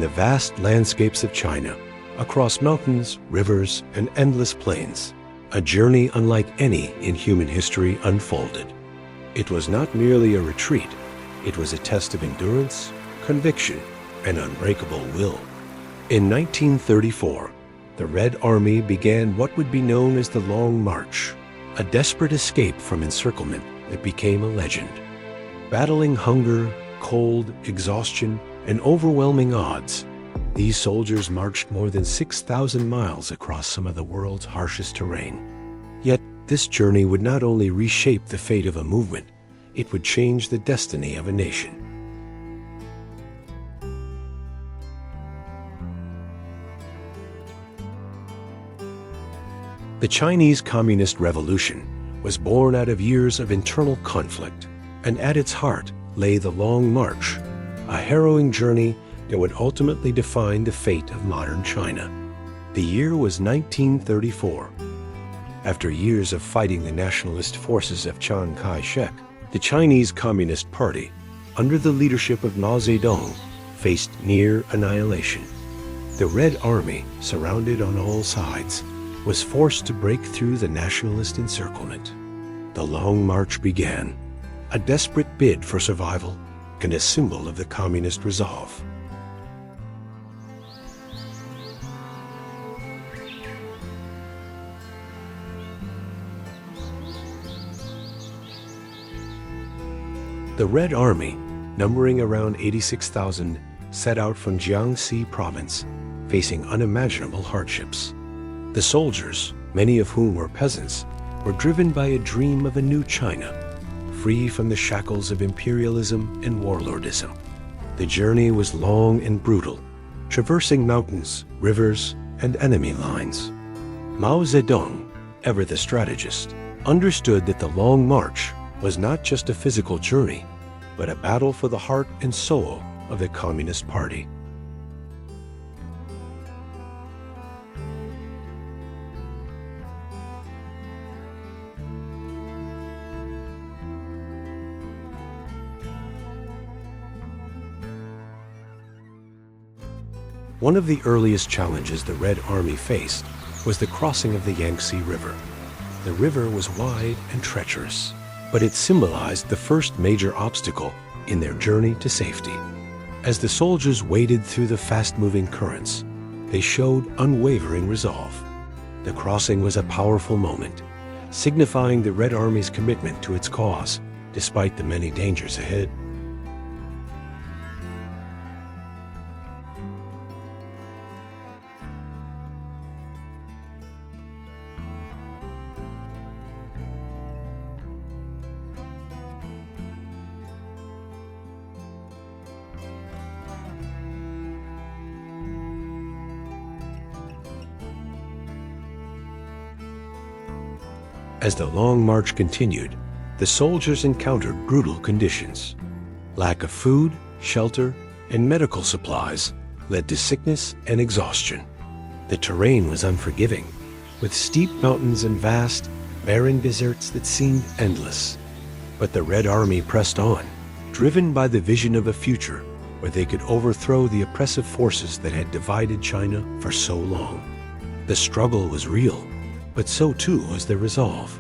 the vast landscapes of China, across mountains, rivers, and endless plains, a journey unlike any in human history unfolded. It was not merely a retreat, it was a test of endurance, conviction, and unbreakable will. In 1934, the Red Army began what would be known as the Long March, a desperate escape from encirclement that became a legend. Battling hunger, cold, exhaustion, and overwhelming odds, these soldiers marched more than 6,000 miles across some of the world's harshest terrain. Yet, this journey would not only reshape the fate of a movement, it would change the destiny of a nation. The Chinese Communist Revolution was born out of years of internal conflict, and at its heart lay the Long March, a harrowing journey that would ultimately define the fate of modern China. The year was 1934. After years of fighting the nationalist forces of Chiang Kai-shek, the Chinese Communist Party, under the leadership of Mao Zedong, faced near annihilation. The Red Army, surrounded on all sides, was forced to break through the nationalist encirclement. The Long March began, a desperate bid for survival and a symbol of the communist resolve. The Red Army, numbering around 86,000, set out from Jiangxi province, facing unimaginable hardships. The soldiers, many of whom were peasants, were driven by a dream of a new China, free from the shackles of imperialism and warlordism. The journey was long and brutal, traversing mountains, rivers, and enemy lines. Mao Zedong, ever the strategist, understood that the Long March was not just a physical journey, but a battle for the heart and soul of the Communist Party. One of the earliest challenges the Red Army faced was the crossing of the Yangtze River. The river was wide and treacherous, but it symbolized the first major obstacle in their journey to safety. As the soldiers waded through the fast-moving currents, they showed unwavering resolve. The crossing was a powerful moment, signifying the Red Army's commitment to its cause, despite the many dangers ahead. As the Long March continued, the soldiers encountered brutal conditions. Lack of food, shelter, and medical supplies led to sickness and exhaustion. The terrain was unforgiving, with steep mountains and vast, barren deserts that seemed endless. But the Red Army pressed on, driven by the vision of a future where they could overthrow the oppressive forces that had divided China for so long. The struggle was real, but so too was their resolve.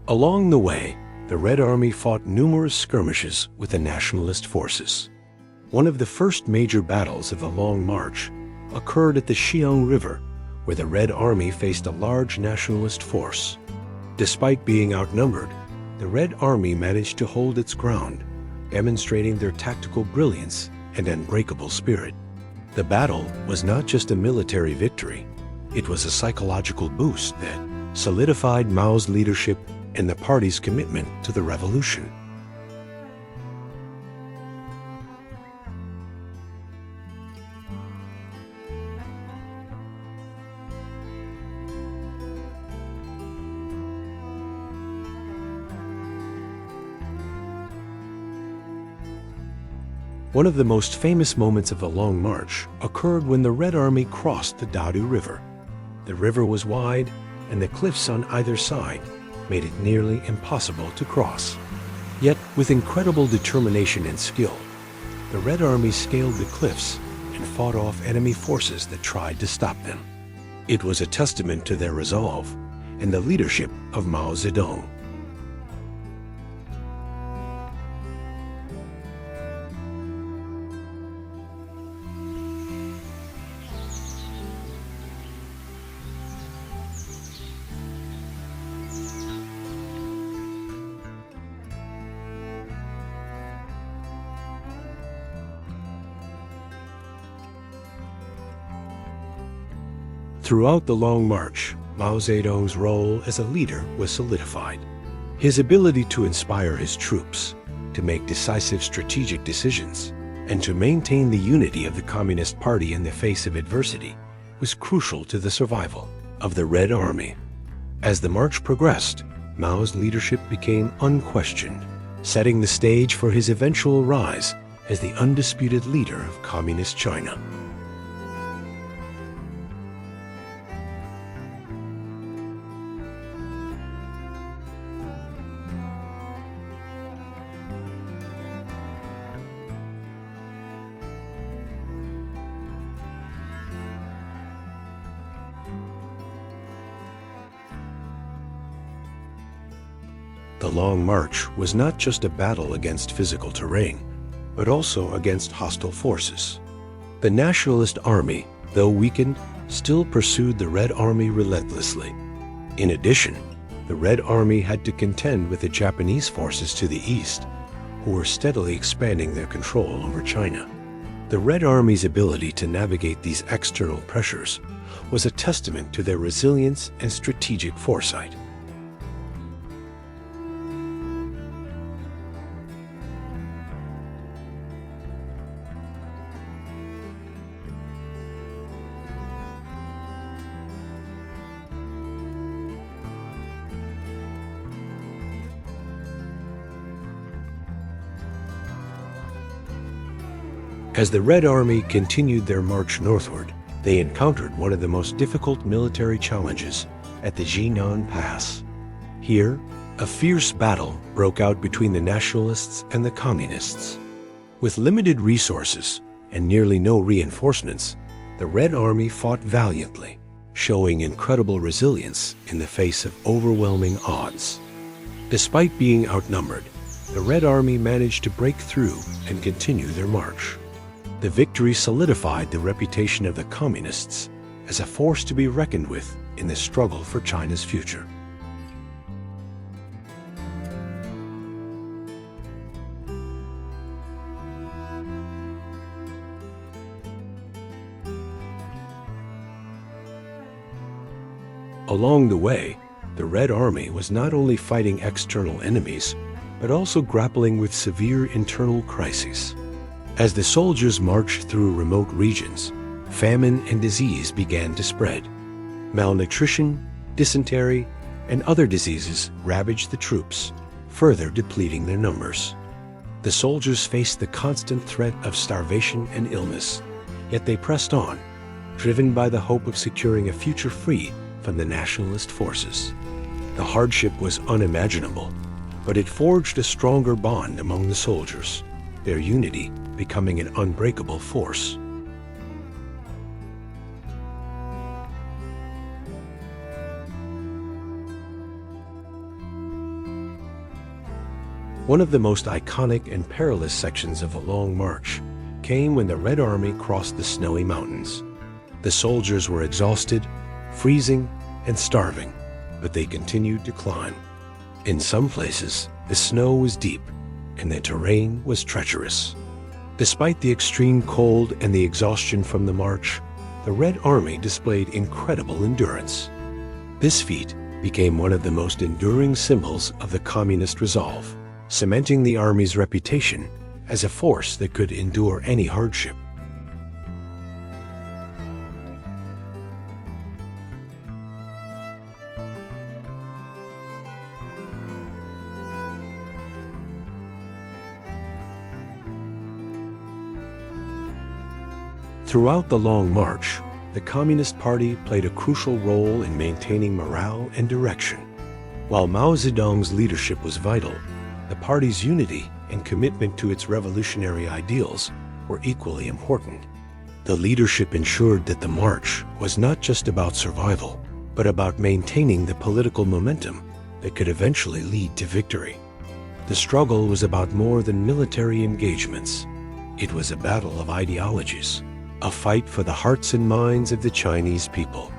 Along the way, the Red Army fought numerous skirmishes with the Nationalist forces. One of the first major battles of the Long March occurred at the Xiang River, where the Red Army faced a large nationalist force. Despite being outnumbered, the Red Army managed to hold its ground, demonstrating their tactical brilliance and unbreakable spirit. The battle was not just a military victory, it was a psychological boost that solidified Mao's leadership and the party's commitment to the revolution. One of the most famous moments of the Long March occurred when the Red Army crossed the Dadu River. The river was wide, and the cliffs on either side made it nearly impossible to cross. Yet, with incredible determination and skill, the Red Army scaled the cliffs and fought off enemy forces that tried to stop them. It was a testament to their resolve and the leadership of Mao Zedong. Throughout the Long March, Mao Zedong's role as a leader was solidified. His ability to inspire his troops, to make decisive strategic decisions, and to maintain the unity of the Communist Party in the face of adversity was crucial to the survival of the Red Army. As the march progressed, Mao's leadership became unquestioned, setting the stage for his eventual rise as the undisputed leader of Communist China. The Long March was not just a battle against physical terrain, but also against hostile forces. The Nationalist army, though weakened, still pursued the Red Army relentlessly. In addition, the Red Army had to contend with the Japanese forces to the east, who were steadily expanding their control over China. The Red Army's ability to navigate these external pressures was a testament to their resilience and strategic foresight. As the Red Army continued their march northward, they encountered one of the most difficult military challenges at the Jinan Pass. Here, a fierce battle broke out between the Nationalists and the Communists. With limited resources and nearly no reinforcements, the Red Army fought valiantly, showing incredible resilience in the face of overwhelming odds. Despite being outnumbered, the Red Army managed to break through and continue their march. The victory solidified the reputation of the Communists as a force to be reckoned with in the struggle for China's future. Along the way, the Red Army was not only fighting external enemies, but also grappling with severe internal crises. As the soldiers marched through remote regions, famine and disease began to spread. Malnutrition, dysentery, and other diseases ravaged the troops, further depleting their numbers. The soldiers faced the constant threat of starvation and illness, yet they pressed on, driven by the hope of securing a future free from the Nationalist forces. The hardship was unimaginable, but it forged a stronger bond among the soldiers, their unity becoming an unbreakable force. One of the most iconic and perilous sections of the Long March came when the Red Army crossed the snowy mountains. The soldiers were exhausted, freezing, and starving, but they continued to climb. In some places, the snow was deep, and the terrain was treacherous. Despite the extreme cold and the exhaustion from the march, the Red Army displayed incredible endurance. This feat became one of the most enduring symbols of the Communist resolve, cementing the Army's reputation as a force that could endure any hardship. Throughout the Long March, the Communist Party played a crucial role in maintaining morale and direction. While Mao Zedong's leadership was vital, the party's unity and commitment to its revolutionary ideals were equally important. The leadership ensured that the march was not just about survival, but about maintaining the political momentum that could eventually lead to victory. The struggle was about more than military engagements. It was a battle of ideologies, a fight for the hearts and minds of the Chinese people.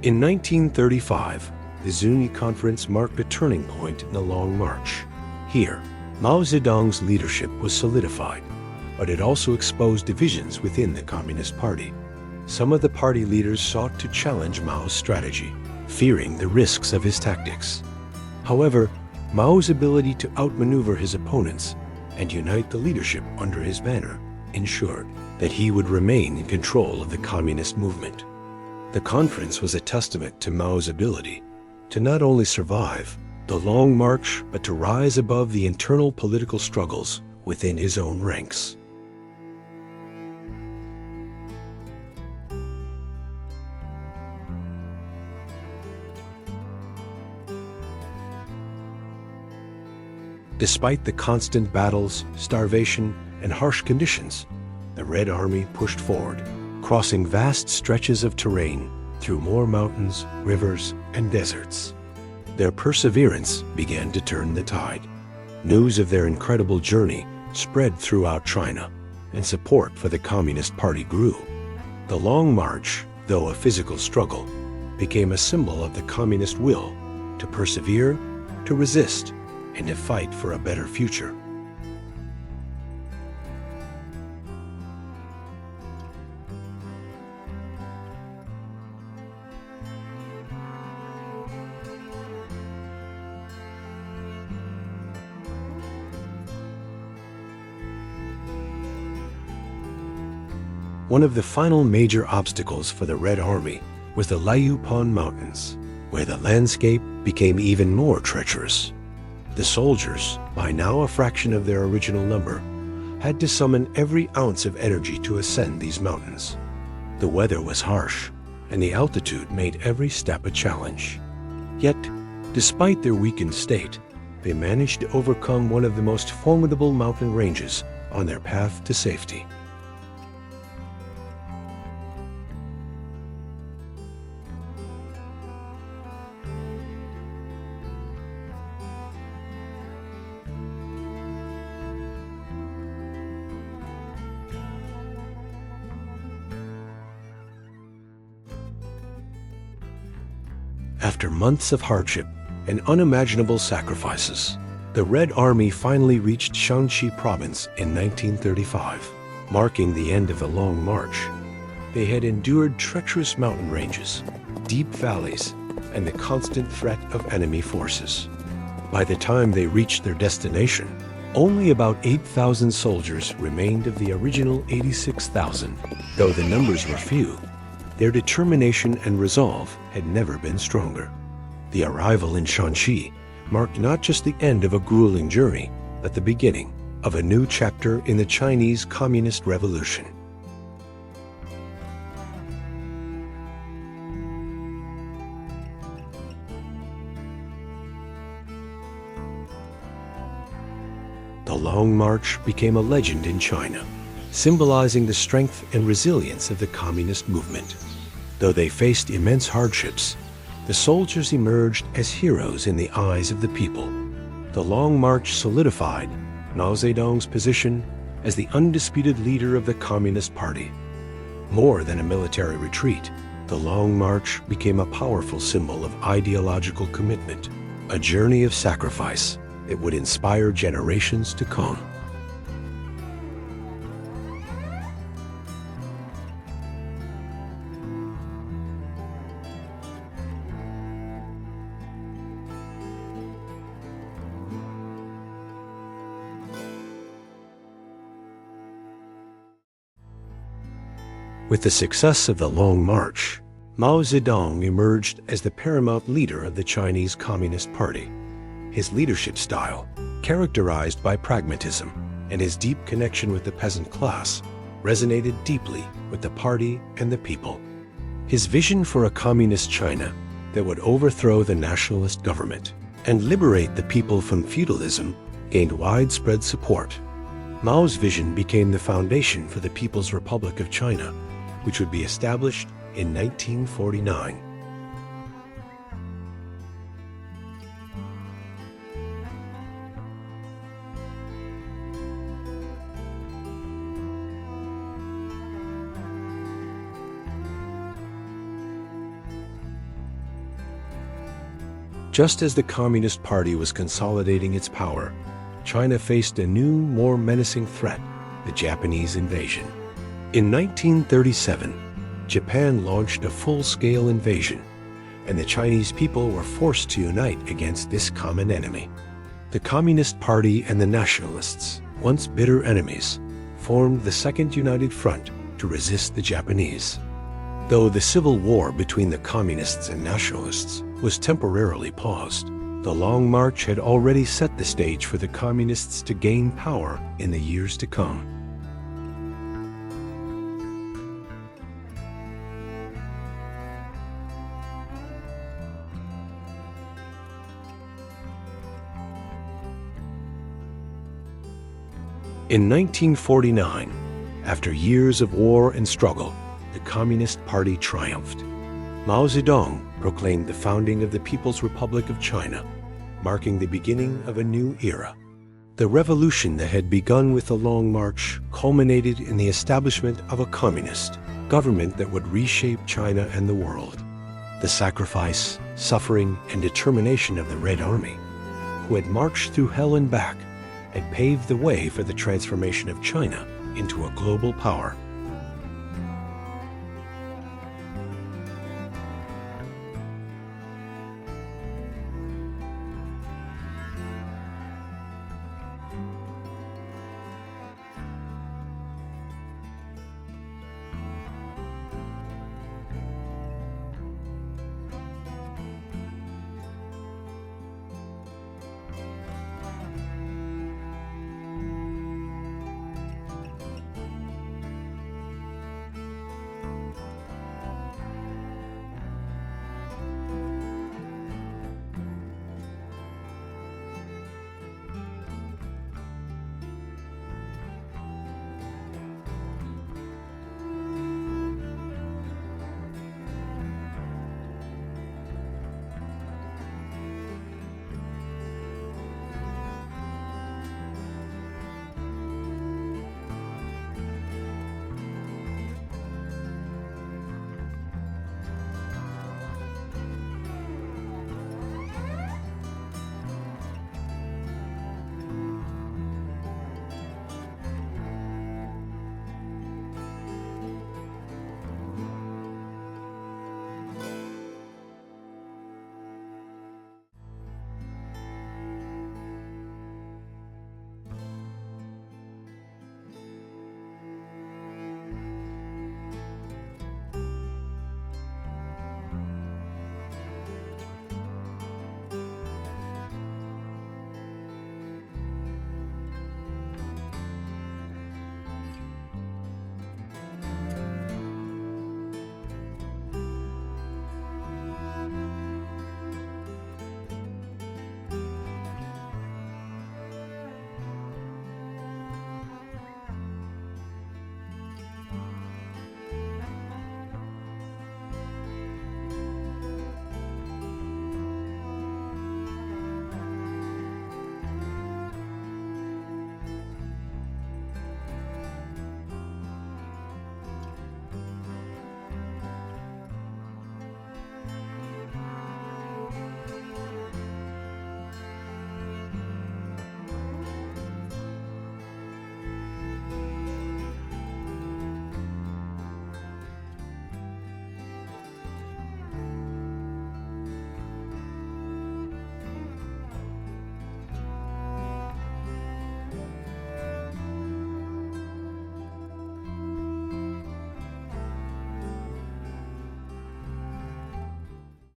In 1935, the Zuni Conference marked a turning point in the Long March. Here, Mao Zedong's leadership was solidified, but it also exposed divisions within the Communist Party. Some of the party leaders sought to challenge Mao's strategy, fearing the risks of his tactics. However, Mao's ability to outmaneuver his opponents and unite the leadership under his banner ensured that he would remain in control of the communist movement. The conference was a testament to Mao's ability to not only survive the Long March, but to rise above the internal political struggles within his own ranks. Despite the constant battles, starvation, and harsh conditions, the Red Army pushed forward, crossing vast stretches of terrain through more mountains, rivers, and deserts. Their perseverance began to turn the tide. News of their incredible journey spread throughout China, and support for the Communist Party grew. The Long March, though a physical struggle, became a symbol of the communist will to persevere, to resist, and to fight for a better future. One of the final major obstacles for the Red Army was the Liupan Mountains, where the landscape became even more treacherous. The soldiers, by now a fraction of their original number, had to summon every ounce of energy to ascend these mountains. The weather was harsh, and the altitude made every step a challenge. Yet, despite their weakened state, they managed to overcome one of the most formidable mountain ranges on their path to safety. After months of hardship and unimaginable sacrifices, the Red Army finally reached Shanxi province in 1935, marking the end of the Long March. They had endured treacherous mountain ranges, deep valleys, and the constant threat of enemy forces. By the time they reached their destination, only about 8,000 soldiers remained of the original 86,000. Though the numbers were few, their determination and resolve had never been stronger. The arrival in Shanxi marked not just the end of a grueling journey, but the beginning of a new chapter in the Chinese Communist Revolution. The Long March became a legend in China, symbolizing the strength and resilience of the communist movement. Though they faced immense hardships, the soldiers emerged as heroes in the eyes of the people. The Long March solidified Mao Zedong's position as the undisputed leader of the Communist Party. More than a military retreat, the Long March became a powerful symbol of ideological commitment, a journey of sacrifice that would inspire generations to come. With the success of the Long March, Mao Zedong emerged as the paramount leader of the Chinese Communist Party. His leadership style, characterized by pragmatism and his deep connection with the peasant class, resonated deeply with the party and the people. His vision for a communist China that would overthrow the nationalist government and liberate the people from feudalism gained widespread support. Mao's vision became the foundation for the People's Republic of China, which would be established in 1949. Just as the Communist Party was consolidating its power, China faced a new, more menacing threat, the Japanese invasion. In 1937, Japan launched a full-scale invasion, and the Chinese people were forced to unite against this common enemy. The Communist Party and the Nationalists, once bitter enemies, formed the Second United Front to resist the Japanese. Though the civil war between the Communists and Nationalists was temporarily paused, the Long March had already set the stage for the Communists to gain power in the years to come. In 1949, after years of war and struggle, the Communist Party triumphed. Mao Zedong proclaimed the founding of the People's Republic of China, marking the beginning of a new era. The revolution that had begun with the Long March culminated in the establishment of a communist government that would reshape China and the world. The sacrifice, suffering, and determination of the Red Army, who had marched through hell and back, had paved the way for the transformation of China into a global power.